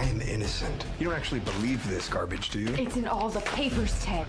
I am innocent. You don't actually believe this garbage, do you? It's in all the papers, Ted.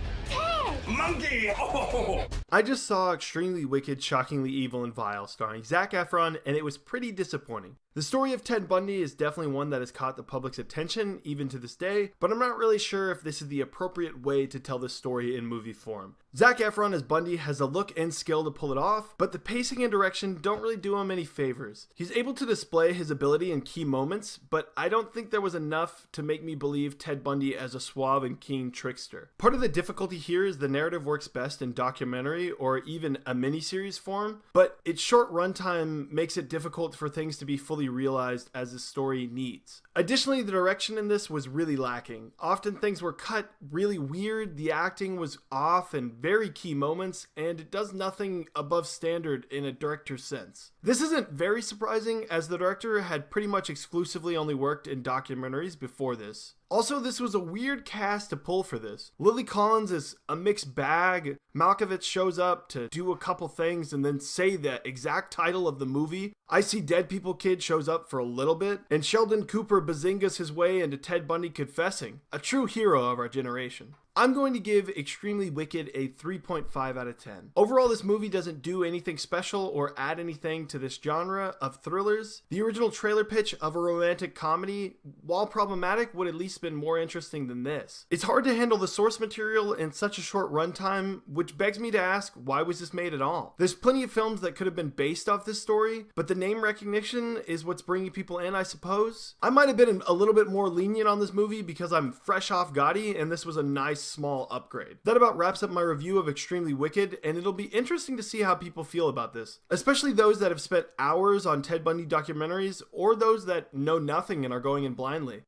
Monkey! Oh! I just saw Extremely Wicked, Shockingly Evil, and Vile starring Zac Efron, and it was pretty disappointing. The story of Ted Bundy is definitely one that has caught the public's attention, even to this day, but I'm not really sure if this is the appropriate way to tell this story in movie form. Zac Efron as Bundy has the look and skill to pull it off, but the pacing and direction don't really do him any favors. He's able to display his ability in key moments, but I don't think there was enough to make me believe Ted Bundy as a suave and keen trickster. Part of the difficulty here is the narrative works best in documentary or even a miniseries form, but its short runtime makes it difficult for things to be fully realized as the story needs. Additionally, the direction in this was really lacking. Often things were cut really weird, the acting was off in very key moments, and it does nothing above standard in a director's sense. This isn't very surprising, as the director had pretty much exclusively only worked in documentaries before this. Also, this was a weird cast to pull for this. Lily Collins is a mixed bag. Malkovich shows up to do a couple things and then say the exact title of the movie. I See Dead People Kid shows up for a little bit. And Sheldon Cooper bazingas his way into Ted Bundy confessing. A true hero of our generation. I'm going to give Extremely Wicked a 3.5 out of 10. Overall, this movie doesn't do anything special or add anything to this genre of thrillers. The original trailer pitch of a romantic comedy, while problematic, would at least been more interesting than this. It's hard to handle the source material in such a short runtime, which begs me to ask, why was this made at all? There's plenty of films that could have been based off this story, but the name recognition is what's bringing people in, I suppose. I might have been a little bit more lenient on this movie because I'm fresh off Gotti, and this was a nice small upgrade. That about wraps up my review of Extremely Wicked, and it'll be interesting to see how people feel about this, especially those that have spent hours on Ted Bundy documentaries or those that know nothing and are going in blindly.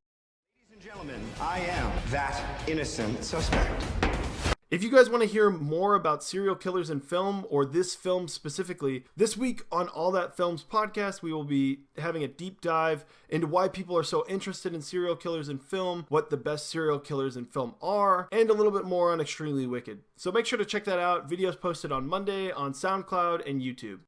Ladies and gentlemen, I am that innocent suspect. If you guys want to hear more about serial killers in film, or this film specifically, this week on All That Films podcast, we will be having a deep dive into why people are so interested in serial killers in film, what the best serial killers in film are, and a little bit more on Extremely Wicked. So make sure to check that out. Videos posted on Monday on SoundCloud and YouTube.